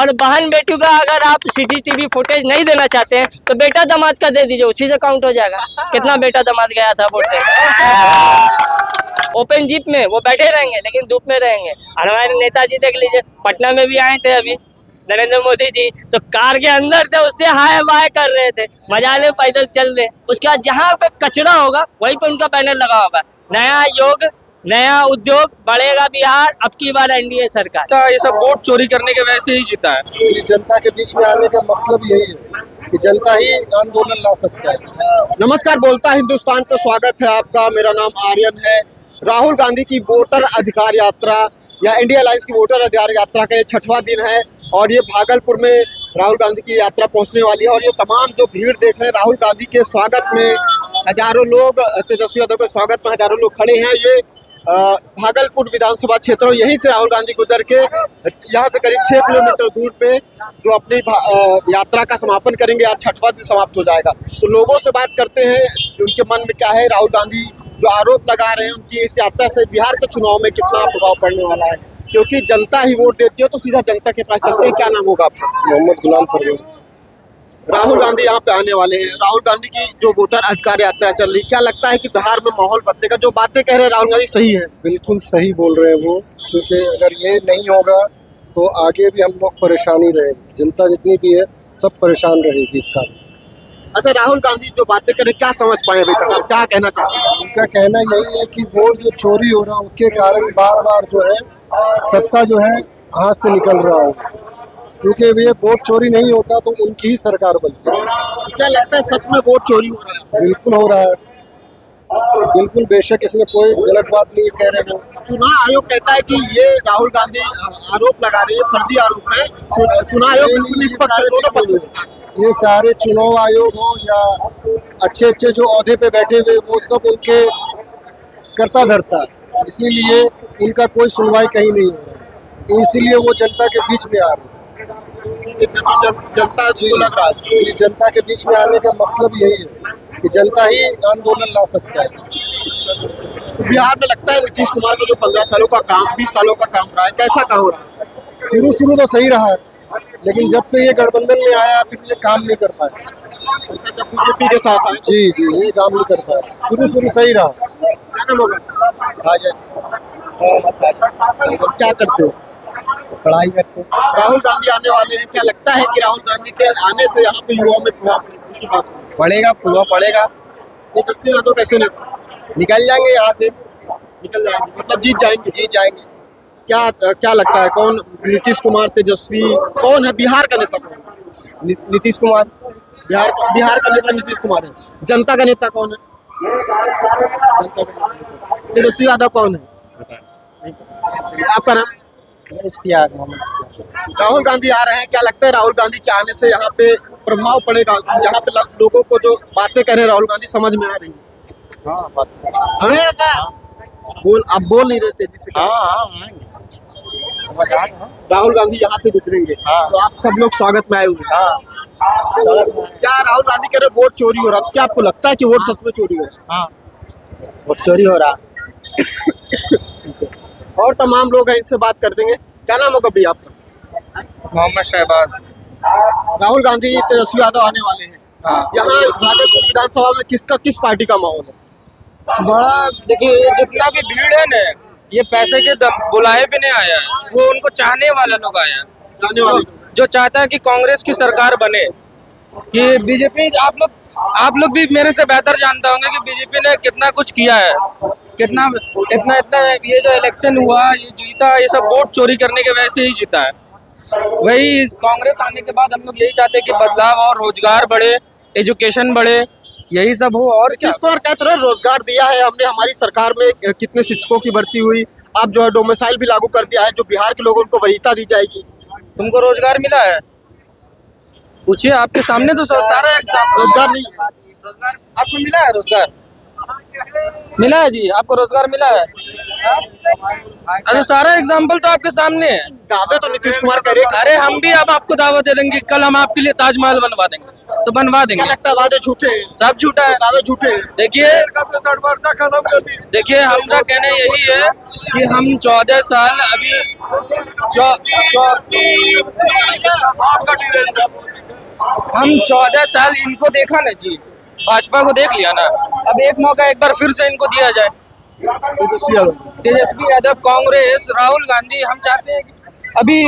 और बहन बेटी का अगर आप सीसीटीवी फुटेज नहीं देना चाहते हैं तो बेटा दामाद का दे दीजिए, उसी से काउंट हो जाएगा। कितना बेटा दामाद गया था वोट देने। ओपन जीप में वो बैठे रहेंगे लेकिन धूप में रहेंगे। और हमारे नेताजी देख लीजिए, पटना में भी आए थे अभी नरेंद्र मोदी जी, तो कार के अंदर थे, उससे हाय बाय कर रहे थे, मजा ले पैदल चल रहे। उसके बाद जहाँ पे कचरा होगा वहीं पे उनका बैनर लगा होगा, नया योग नया उद्योग बढ़ेगा बिहार, अब की बार एनडीए सरकार। ये सब वोट चोरी करने के वैसे ही जीता है। जी, जनता के बीच में आने का मतलब यही है कि जनता ही आंदोलन ला सकता है। नमस्कार, बोलता हिंदुस्तान पे स्वागत है आपका। मेरा नाम आर्यन है। राहुल गांधी की वोटर अधिकार यात्रा या इंडिया अलायंस की वोटर अधिकार यात्रा का ये 6वां दिन है और ये भागलपुर में राहुल गांधी की यात्रा पहुंचने वाली है। और ये तमाम जो भीड़ देख रहे हैं राहुल गांधी के स्वागत में, हजारों लोग, तेजस्वी यादव के स्वागत में हजारों लोग खड़े हैं। ये भागलपुर विधानसभा क्षेत्र, और यहीं से राहुल गांधी गुजर के यहाँ से करीब 6 किलोमीटर दूर पे जो अपनी यात्रा का समापन करेंगे। आज 6वां दिन समाप्त हो जाएगा। तो लोगों से बात करते हैं उनके मन में क्या है। राहुल गांधी जो आरोप लगा रहे हैं उनकी इस यात्रा से बिहार के चुनाव में कितना प्रभाव पड़ने वाला है, क्योंकि जनता ही वोट देती है। तो सीधा जनता के पास चलते हैं। क्या नाम होगा आपका? मोहम्मद गुलाम सरवर। राहुल गांधी यहाँ पे आने वाले हैं। राहुल गांधी की जो वोटर अधिकार यात्रा चल रही, क्या लगता है कि बिहार में माहौल बदलेगा? जो बातें कह रहे हैं राहुल गांधी सही है? बिल्कुल सही बोल रहे हैं वो, क्योंकि अगर ये नहीं होगा तो आगे भी हम लोग परेशानी रहेंगे। जनता जितनी भी है सब परेशान रहेगी इसका। अच्छा, राहुल गांधी जो बातें करें क्या समझ पाए अभी तक? आप क्या कहना चाहते हैं? उनका कहना यही है कि वोट जो चोरी हो रहा है उसके कारण बार बार जो है सत्ता जो है हाथ से निकल रहा है, क्योंकि ये वोट चोरी नहीं होता तो उनकी ही सरकार बनती है। क्या लगता है सच में वोट चोरी हो रहा है? बिल्कुल हो रहा है, बिल्कुल, बेशक इसमें कोई गलत बात नहीं कह रहे वो। चुनाव आयोग कहता है कि ये राहुल गांधी आरोप लगा रहे हैं, फर्जी आरोप है। चुनाव आयोग बिल्कुल निष्पक्ष है दोनों पक्षों के साथ। ये सारे चुनाव आयोग हो या अच्छे अच्छे जो ओहदे पे बैठे हुए वो सब उनके करता धरता है, इसीलिए उनका कोई सुनवाई कहीं नहीं हो रहा है। इसीलिए वो जनता के बीच में आ रहे हैं। जनता को लग रहा है जी, जनता के बीच में आने का मतलब यही है कि जनता ही आंदोलन ला सकता है। तो बिहार में लगता है नीतीश कुमार का जो 15 सालों का काम, 20 सालों का काम रहा है, कैसा काम हो रहा है? शुरू तो सही रहा है, लेकिन जब से ये गठबंधन में आया फिर ये काम नहीं कर पाया। अच्छा, जब बीजेपी के साथ आए? जी, ये काम नहीं कर पाया। शुरू सही रहा। क्या नाम होगा? साजन। क्या करते हो? पढ़ाई करते हो। राहुल गांधी आने वाले हैं, क्या लगता है कि राहुल गांधी के आने से यहाँ पे युवाओं में प्रभाव पड़ेगा? उनकी बात पड़ेगा, प्रभाव पड़ेगा। तेजस्वी यादव कैसे निकल जाएंगे यहाँ से, निकल जाएंगे, मतलब जीत जाएंगे। क्या लगता है कौन? नीतीश कुमार, तेजस्वी, कौन है बिहार का नेता? कौन? नीतीश कुमार। बिहार का नेता नीतीश कुमार है। जनता का नेता कौन है? जनता का नेता तेजस्वी यादव कौन है? आपका नाम? इश्तियाक, मोहम्मद इश्तियाक। राहुल गांधी आ रहे हैं, क्या लगता है राहुल गांधी के आने से यहाँ पे प्रभाव पड़ेगा? यहाँ पे लोगों को जो बातें कह रहे हैं राहुल गांधी समझ में आ रही है? आप बोल नहीं रहे तेजी से। राहुल गांधी यहाँ से गुजरेंगे तो आप सब लोग स्वागत में आए हुए हैं। क्या राहुल गांधी कह रहे वोट चोरी हो रहा, तो क्या आपको लगता है कि वोट सच में चोरी हो रहा? वोट चोरी हो रहा। और तमाम लोग हैं, इनसे बात कर देंगे। क्या नाम होगा भैया आपका? मोहम्मद शहबाज। राहुल गांधी, तेजस्वी यादव आने वाले हैं। यहाँ भागलपुर विधानसभा में किस पार्टी का माहौल है? बड़ा देखिए, जितना भी भीड़ है ना, ये पैसे के बुलाए भी नहीं आया है, वो उनको चाहने वाले लोग आया है। जाने वाले जो चाहता है कि कांग्रेस की सरकार बने, कि बीजेपी, आप लोग भी मेरे से बेहतर जानते होंगे कि बीजेपी ने कितना कुछ किया है, कितना इतना ये जो इलेक्शन हुआ, ये जीता, ये सब वोट चोरी करने के वैसे ही जीता है। वही कांग्रेस आने के बाद हम लोग यही चाहते हैं कि बदलाव और रोजगार बढ़े, एजुकेशन बढ़े, यही सब हो। और क्या किसको और कहते रहे रोजगार दिया है हमने, हमारी सरकार में कितने शिक्षकों की भर्ती हुई, अब जो है डोमिसाइल भी लागू कर दिया है, जो बिहार के लोगों को वरीयता दी जाएगी। तुमको रोजगार मिला है? पूछिए, आपके सामने तो सारा रोजगार नहीं है। रोजगार आपको मिला है? रोजगार मिला है जी, आपको रोजगार मिला है? अरे सारा एग्जाम्पल तो आपके सामने है। दावे तो नीतीश कुमार कर रहे हैं। अरे हम भी अब आपको दावत दे देंगे, कल हम आपके लिए ताजमहल बनवा देंगे, तो बनवा क्या देंगे। लगता है वादे झूठे हैं? सब झूठा है। दावे झूठे हैं। देखिए देखिए हमारा कहना यही है कि हम 14 साल अभी हम 14 साल इनको देखा ना जी, भाजपा को देख लिया ना, अब एक मौका एक बार फिर से इनको दिया जाए। तेजस्वी यादव तेजस्वी यादव, कांग्रेस, राहुल गांधी, हम चाहते हैं कि अभी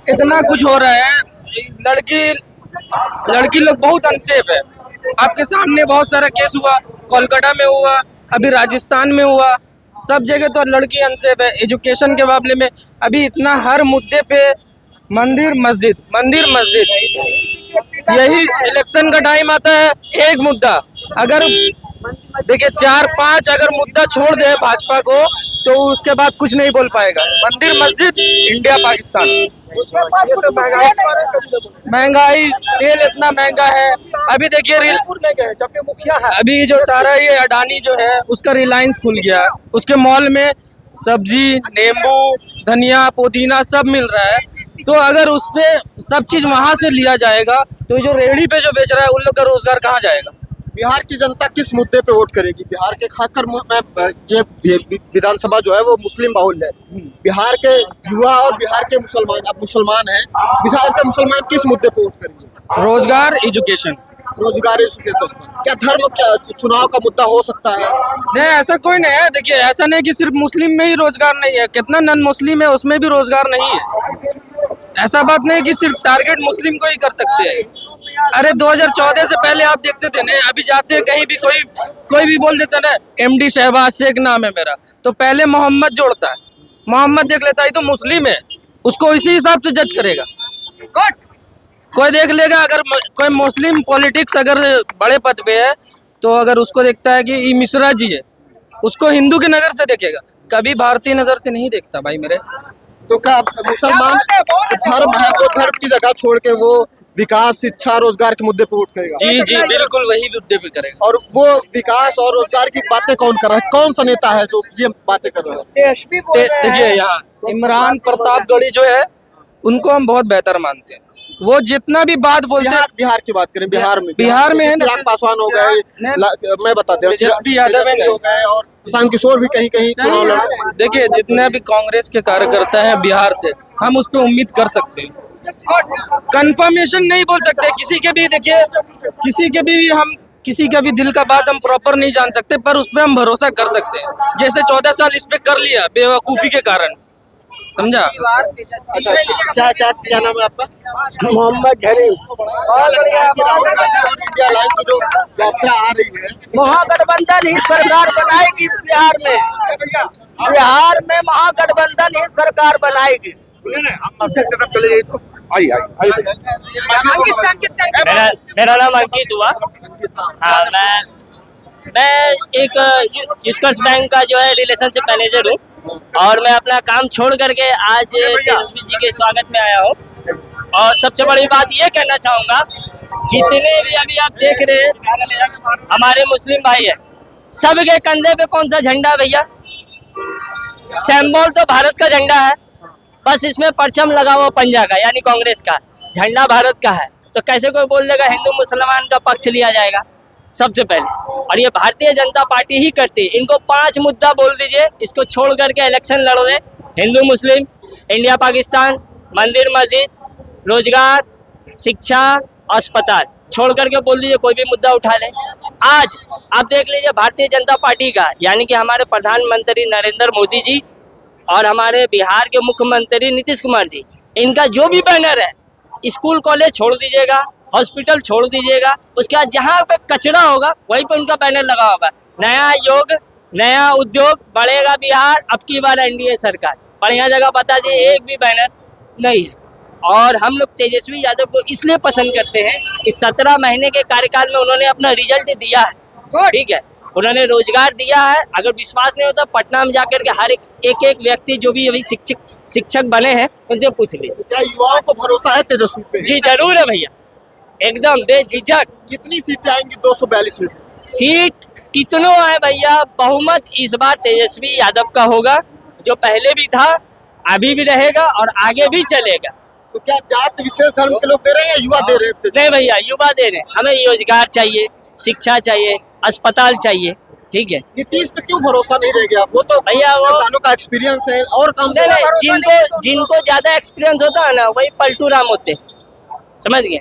इतना कुछ हो रहा है, लड़की लोग बहुत अनसेफ है। आपके सामने बहुत सारा केस हुआ, कोलकाता में हुआ, अभी राजस्थान में हुआ, सब जगह तो लड़की अनसेफ है। एजुकेशन के मामले में अभी इतना हर मुद्दे पे मंदिर मस्जिद यही इलेक्शन का टाइम आता है, एक मुद्दा अगर देखिए 4-5 अगर मुद्दा छोड़ दे भाजपा को तो उसके बाद कुछ नहीं बोल पाएगा। मंदिर मस्जिद, इंडिया पाकिस्तान, ये सब महंगाई, तेल इतना महंगा है। अभी देखिए जबकि मुखिया है, अभी जो सारा ये अडानी जो है उसका रिलायंस खुल गया, उसके मॉल में सब्जी, नींबू, धनिया, पुदीना सब मिल रहा है। तो अगर उस पे सब चीज वहां से लिया जाएगा तो जो रेहड़ी पे जो बेच रहा है उन लोग का रोजगार कहाँ जाएगा? बिहार की जनता किस मुद्दे पे वोट करेगी? बिहार के खासकर ये विधानसभा जो है वो मुस्लिम बाहुल्य है। बिहार के युवा और बिहार के मुसलमान, अब मुसलमान हैं, बिहार के मुसलमान किस मुद्दे पे वोट करेंगे? रोजगार, एजुकेशन। रोजगार, एजुकेशन। क्या धर्म क्या चुनाव का मुद्दा हो सकता है? नहीं, ऐसा कोई नहीं है। देखिए ऐसा नहीं कि सिर्फ मुस्लिम में ही रोजगार नहीं है, कितना नॉन मुस्लिम है उसमें भी रोजगार नहीं है। ऐसा बात नहीं कि सिर्फ टारगेट मुस्लिम को ही कर सकते हैं। अरे 2014 से पहले आप देखते थे ना, अभी जाते हैं कहीं भी कोई भी बोल देता ना MD शहबाज शेख नाम है मेरा, तो पहले मोहम्मद जोड़ता है, मोहम्मद देख लेता है तो मुस्लिम है, उसको इसी हिसाब से जज करेगा। कोई देख लेगा अगर कोई मुस्लिम पॉलिटिक्स अगर बड़े पद पे है तो अगर उसको देखता है कि ये मिश्रा जी है, उसको हिंदू की नजर से देखेगा, कभी भारतीय नजर से नहीं देखता भाई मेरे। तो क्या मुसलमान धर्म है वो धर्म की जगह छोड़ के वो विकास, शिक्षा, रोजगार के मुद्दे पे वोट करेगा? जी बिल्कुल वही मुद्दे पे करेगा। और वो विकास और रोजगार की बातें कौन कर रहा है? कौन सा नेता है जो ये बातें कर रहा है? देखिए यहाँ इमरान प्रतापगढ़ी जो है उनको हम बहुत बेहतर मानते हैं। वो जितना भी बात बोलते हैं, बिहार की बात करें, बिहार में है ना, चिराग पासवान हो गए, मैं बताते हूँ तेजस्वी यादव हो गए और प्रशांत किशोर भी कहीं चुनाव लड़ रहे हैं। देखिए जितने भी कांग्रेस के कार्यकर्ता हैं बिहार से, हम उस पर उम्मीद कर सकते हैं। कंफर्मेशन नहीं बोल सकते किसी के भी, देखिए किसी के भी दिल का बात हम प्रॉपर नहीं जान सकते, पर उस पर हम भरोसा कर सकते हैं। जैसे 14 साल इस पे कर लिया बेवकूफी के कारण, समझा? अच्छा, क्या नाम है आपका? मोहम्मद झरीफ। राहुल गांधी और इंडिया लाइन की जो यात्रा आ रही है, महागठबंधन ही सरकार बनाएगी बिहार में महागठबंधन ही सरकार बनाएगी। मेरा नाम अंकित हुआ। हाँ, मैं एक उत्कर्ष बैंक का जो है रिलेशनशिप मैनेजर हूँ और मैं अपना काम छोड़ करके आज तेजस्वी जी के स्वागत में आया हूँ। और सबसे बड़ी बात ये कहना चाहूँगा, जितने भी अभी आप देख रहे हैं हमारे मुस्लिम भाई है, सबके कंधे पे कौन सा झंडा भैया? सिंबल तो भारत का झंडा है, बस इसमें परचम लगा हुआ पंजा का, यानी कांग्रेस का झंडा भारत का है। तो कैसे कोई बोल देगा हिंदू मुसलमान का पक्ष लिया जाएगा? सबसे पहले, और ये भारतीय जनता पार्टी ही करती है। इनको 5 मुद्दा बोल दीजिए, इसको छोड़ करके इलेक्शन लड़ रहे, हिंदू मुस्लिम, इंडिया पाकिस्तान, मंदिर मस्जिद, रोजगार, शिक्षा, अस्पताल, छोड़ करके बोल दीजिए कोई भी मुद्दा उठा ले। आज आप देख लीजिए भारतीय जनता पार्टी का, यानी कि हमारे प्रधानमंत्री नरेंद्र मोदी जी और हमारे बिहार के मुख्यमंत्री नीतीश कुमार जी, इनका जो भी बैनर है, स्कूल कॉलेज छोड़ दीजिएगा, हॉस्पिटल छोड़ दीजिएगा, उसके बाद जहाँ पे कचरा होगा वहीं पे उनका बैनर लगा होगा, नया योग, नया उद्योग, बढ़ेगा बिहार, अब की बार एनडीए सरकार। पर यहाँ जगह बता दिए एक भी बैनर नहीं है। और हम लोग तेजस्वी यादव को इसलिए पसंद करते हैं कि 17 महीने के कार्यकाल में उन्होंने अपना रिजल्ट दिया है, ठीक है, उन्होंने रोजगार दिया है। अगर विश्वास नहीं होता पटना में जाकर के हर एक व्यक्ति जो भी अभी शिक्षक बने हैं उनसे पूछ लीजिए। क्या युवाओं को भरोसा है तेजस्वी पे? जी जरूर है भैया, एकदम बेझिझक। कितनी सीटें आएंगी 242 में से? सीट कितनों है भैया, बहुमत इस बार तेजस्वी यादव का होगा। जो पहले भी था, अभी भी रहेगा और आगे भी चलेगा। तो क्या जात विशेष धर्म के लोग दे रहे हैं या युवा दे रहे हैं? नहीं भैया, युवा दे रहे हैं। हमें रोजगार चाहिए, शिक्षा चाहिए, अस्पताल चाहिए, ठीक है। नीतीश पे क्यों भरोसा नहीं रह गया? वो तो भैया वो सालों का एक्सपीरियंस है और काम नहीं नहीं, जिनको ज्यादा एक्सपीरियंस होता है ना, वही पलटू राम होते हैं, समझ गए।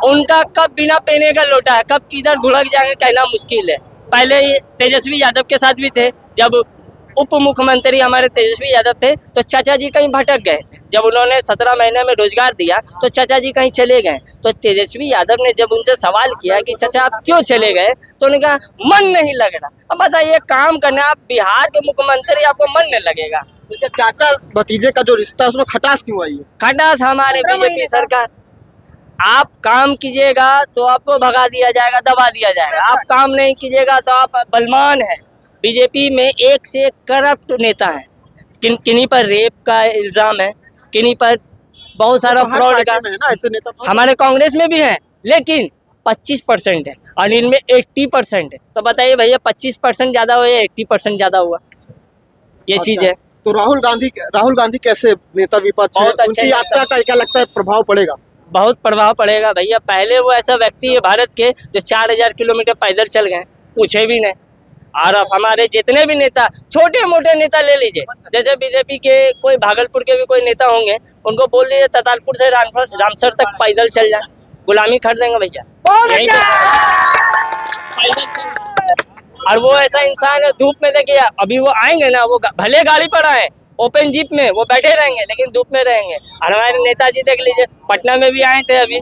उनका कब बिना पहने का लोटा है, कब किधर भुलक जाएंगे कहना मुश्किल है। पहले ये तेजस्वी यादव के साथ भी थे, जब उप मुख्यमंत्री हमारे तेजस्वी यादव थे तो चाचा जी कहीं भटक गए थे। जब उन्होंने 17 महीने में रोजगार दिया तो चाचा जी कहीं चले गए। तो तेजस्वी यादव ने जब उनसे सवाल किया कि चाचा आप क्यों चले गए, तो उन्होंने कहा मन नहीं लग रहा। अब बताइए, काम करने आप बिहार के मुख्यमंत्री, आपको मन नहीं लगेगा? चाचा भतीजे का जो रिश्ता है उसमें खटास क्यों आई है? खटास हमारे बीजेपी सरकार। आप काम कीजिएगा तो आपको भगा दिया जाएगा, दबा दिया जाएगा। आप काम नहीं कीजिएगा तो आप बलवान है। बीजेपी में एक से एक करप्ट नेता है। किन्हीं पर रेप का इल्जाम है, किन्हीं पर बहुत सारा तो हर फ्रॉड पार्टी का। में है ना ऐसे नेता तो? हमारे कांग्रेस में भी है, लेकिन 25% है और इनमें 80% है। तो बताइए भैया, 25% ज्यादा हुआ या 80% ज्यादा हुआ? ये चीज है। तो राहुल गांधी कैसे नेता विपक्ष है? बहुत अच्छे उनकी यात्रा का क्या लगता है प्रभाव पड़ेगा? बहुत प्रभाव पड़ेगा भैया। पहले वो ऐसा व्यक्ति है भारत के जो 4000 किलोमीटर पैदल चल गए, पूछे भी नहीं। और अब हमारे जितने भी नेता, छोटे मोटे नेता ले लीजिए, जैसे बीजेपी के कोई भागलपुर के भी कोई नेता होंगे, उनको बोल दीजिए ततालपुर से रामसर तक पैदल चल जाए, गुलामी खरीद देंगे भैया। पैदल चल। और वो ऐसा इंसान है, धूप में देखिए, अभी वो आएंगे ना, वो भले गाड़ी पर आए, ओपन जीप में वो बैठे रहेंगे, लेकिन धूप में रहेंगे। और हमारे नेताजी देख लीजिए, पटना में भी आए थे अभी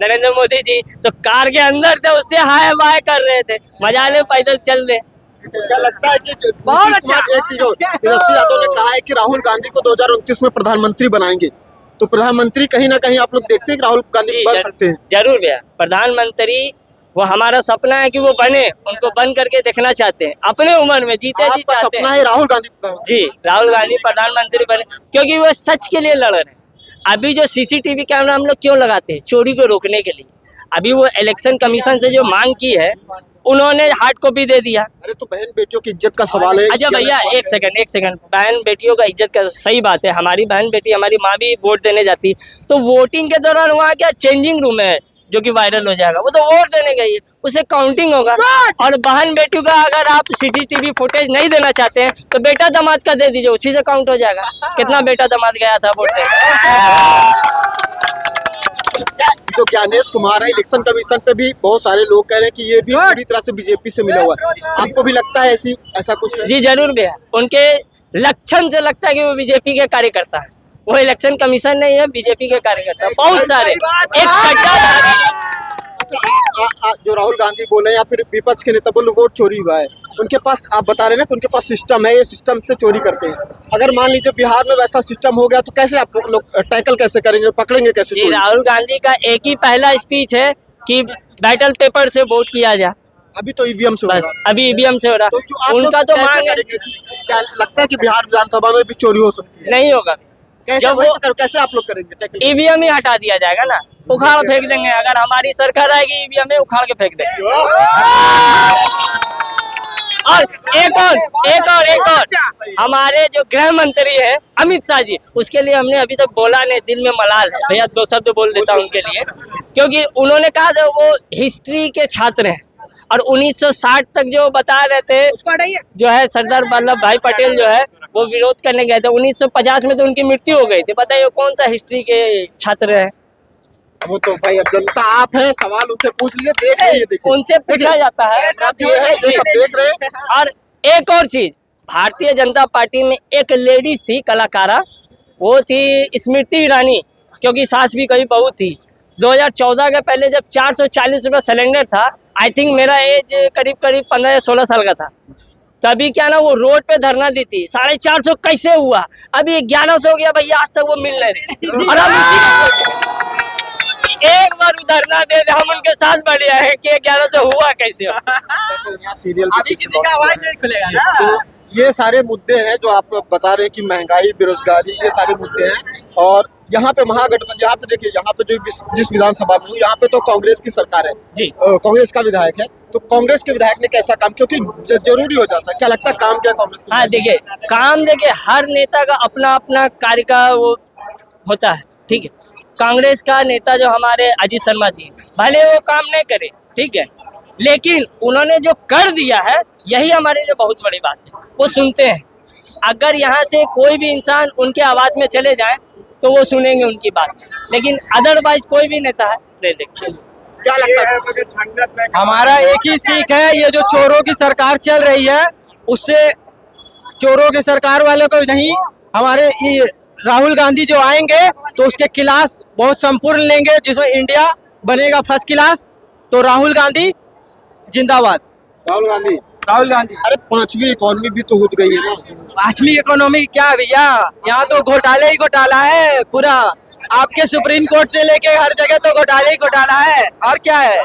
नरेंद्र मोदी जी, तो कार के अंदर थे, उससे हाय बाय कर रहे थे, मजा ले पैदल चल रहे। क्या लगता है कि बहुत नीतीश कुमार, एक चीज और, तेजस्वी यादव ने कहा है कि राहुल गांधी को 2029 में प्रधानमंत्री बनाएंगे, तो प्रधानमंत्री कहीं ना कहीं आप लोग देखते हैं कि राहुल गांधी बन सकते हैं? जरूर भैया, प्रधानमंत्री वो हमारा सपना है कि वो बने, उनको बन करके देखना चाहते हैं, अपने उम्र में जीते जी आपका चाहते सपना हैं है राहुल गांधी प्रधानमंत्री? जी, राहुल गांधी प्रधानमंत्री बने, क्योंकि वो सच के लिए लड़ रहे हैं। अभी जो सीसीटीवी कैमरा हम लोग क्यों लगाते हैं? चोरी को रोकने के लिए। अभी वो इलेक्शन कमीशन से जो मांग की है, उन्होंने हार्ड कॉपी दे दिया। अरे तो बहन बेटियों की इज्जत का सवाल है। अच्छा भैया, एक सेकंड, बहन बेटियों का इज्जत का सही बात है। हमारी बहन बेटी, हमारी माँ भी वोट देने जाती, तो वोटिंग के दौरान वहाँ क्या चेंजिंग रूम है जो कि वायरल हो जाएगा, वो तो वोट देने गई है, उससे काउंटिंग होगा। और बहन बेटियों का अगर आप सीसीटीवी फुटेज नहीं देना चाहते हैं तो बेटा दामाद का दे दीजिए, उसी से काउंट हो जाएगा कितना बेटा दामाद गया था वोट देने। जो ज्ञानेश कुमार है, इलेक्शन कमीशन पे भी बहुत सारे लोग कह रहे हैं कि ये भी पूरी तरह से बीजेपी से मिला हुआ है। आपको भी लगता है ऐसा कुछ है? जी जरूर भैया, उनके लक्षण से लगता है कि वो बीजेपी के कार्यकर्ता है। वो इलेक्शन कमीशन नहीं है, बीजेपी के कार्यकर्ता बहुत सारे। एक जो राहुल गांधी बोले या फिर विपक्ष के नेता बोले वोट चोरी हुआ है, उनके पास आप बता रहे हैं ना कि उनके पास सिस्टम है, ये सिस्टम से चोरी करते हैं। अगर मान लीजिए बिहार में वैसा सिस्टम हो गया तो कैसे आप लोग टैकल कैसे करेंगे, पकड़ेंगे कैसे? जी, राहुल गांधी का एक ही पहला स्पीच है कि बैटल पेपर से वोट किया जाए। अभी तो ईवीएम से हो बस रहा। अभी ईवीएम से हो रहा, तो जो आप उनका लोग तो कैसे मांग है। करेंगे? क्या लगता है कि बिहार विधानसभा में भी चोरी हो सकती है? नहीं होगा, कैसे जब वही वो तो करो, कैसे आप लोग करेंगे टैकल? ईवीएम ही हटा दिया जाएगा ना, उखाड़ फेंक देंगे। अगर हमारी सरकार आएगी, ईवीएम में उखाड़ के फेंक देंगे। और एक और हमारे जो गृह मंत्री है अमित शाह जी, उसके लिए हमने अभी तक बोला नहीं, दिल में मलाल है भैया। 2 शब्द बोल देता हूँ उनके लिए, क्योंकि उन्होंने कहा था वो हिस्ट्री के छात्र हैं और 1960 तक जो बता रहे थे, जो है सरदार वल्लभ भाई पटेल जो है वो विरोध करने गए थे। 1950 में तो उनकी मृत्यु हो गई थी। बताइए कौन सा हिस्ट्री के छात्र है? वो तो भाई अब जनता आप है, सवाल उनसे पूछ लीजिए, देख रहे देखिए, उनसे पूछा जाता है। ये सब देख रहे हैं। और एक और चीज, भारतीय जनता पार्टी में एक लेडीज थी कलाकारा, वो थी स्मृति ईरानी, क्योंकि सास भी कभी बहू थी। 2014 के पहले जब 440 रुपये सिलेंडर था, आई थिंक मेरा एज करीब 15 या 16 साल का था, तभी क्या ना वो रोड पे धरना दी थी। 450 कैसे हुआ? अभी 1100 हो गया भैया, आज तक वो मिल नहीं रही। और हम एक बार धरना दे, हम उनके साथ बढ़ आए कि 1100 हुआ कैसे? सीरियल अभी किसी का आवाज नहीं खुलेगा। तो ये सारे मुद्दे हैं जो आप बता रहे हैं कि महंगाई, बेरोजगारी, ये सारे मुद्दे हैं। और यहाँ पे महागठबंधन, यहाँ पे देखिए, यहाँ पे जो जिस विधानसभा में हूँ, यहाँ पे तो कांग्रेस की सरकार है जी। कांग्रेस का विधायक है, तो कांग्रेस के विधायक ने कैसा काम, क्योंकि जरूरी हो जाता है, क्या लगता है काम क्या कांग्रेस के हाँ विधायक? देखिए, काम देखिए, हर नेता का अपना अपना कार्य का वो होता है, ठीक है। कांग्रेस का नेता जो हमारे अजीत शर्मा जी, भले वो काम नहीं करे, ठीक है, लेकिन उन्होंने जो कर दिया है यही हमारे लिए बहुत बड़ी बात है। वो सुनते हैं, अगर यहाँ से कोई भी इंसान उनके आवाज में चले जाए तो वो सुनेंगे उनकी बात, लेकिन अदरवाइज कोई भी नेता है नहीं देखते। क्या लगता है? हमारा एक ही सीख है, ये जो चोरों की सरकार चल रही है उससे चोरों की सरकार वालों को नहीं, हमारे ये राहुल गांधी जो आएंगे तो उसके खिलाफ बहुत संपूर्ण लेंगे, जिसमें इंडिया बनेगा फर्स्ट क्लास। तो राहुल गांधी जिंदाबाद। राहुल गांधी। राहुल गांधी। अरे 5वीं इकोनॉमी भी तो हो गई है ना। 5वीं इकोनॉमी क्या भैया, यहाँ तो घोटाला ही घोटाला है पूरा। आपके सुप्रीम कोर्ट से लेके हर जगह तो घोटाला ही घोटाला है, और क्या है।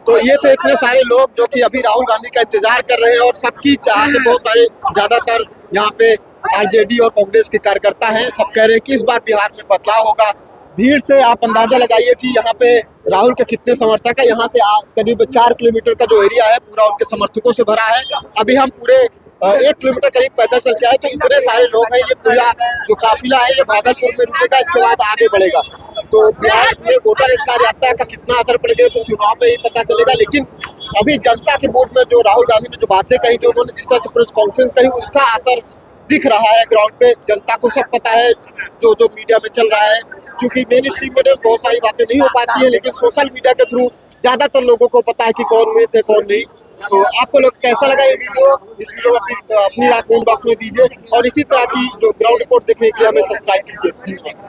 तो ये थे इतने सारे लोग जो कि अभी राहुल गांधी का इंतजार कर रहे हैं, और सबकी चाहत है, बहुत सारे ज्यादातर यहाँ पे आरजेडी और कांग्रेस के कार्यकर्ता हैं, सब कह रहे हैं कि इस बार बिहार में बदलाव होगा। भीड़ से आप अंदाजा लगाइए कि यहाँ पे राहुल के कितने समर्थक है। यहाँ से करीब 4 किलोमीटर का जो एरिया है पूरा उनके समर्थकों से भरा है। अभी हम पूरे 1 किलोमीटर करीब पैदल चल के आए, तो इतने सारे लोग हैं। ये पूरा जो काफिला है ये भागलपुर में रुकेगा, इसके बाद आगे बढ़ेगा। तो बिहार में वोटर अधिकार यात्रा का कितना असर पड़ेगा तो चुनाव में ही पता चलेगा। लेकिन अभी जनता के वोट में जो राहुल गांधी ने जो बातें कही, जो उन्होंने जिस तरह से प्रेस कॉन्फ्रेंस कही, उसका असर दिख रहा है ग्राउंड पे। जनता को सब पता है जो मीडिया में चल रहा है, क्योंकि मेन स्ट्रीम मीडिया में बहुत सारी बातें नहीं हो पाती है, लेकिन सोशल मीडिया के थ्रू ज्यादातर लोगों को पता है कि कौन मृत है कौन नहीं। तो आपको लोग कैसा लगा ये वीडियो? इस वीडियो में अपनी राय कमेंट बॉक्स में दीजिए, और इसी तरह की जो ग्राउंड रिपोर्ट देखने के लिए हमें सब्सक्राइब कीजिए। धन्यवाद।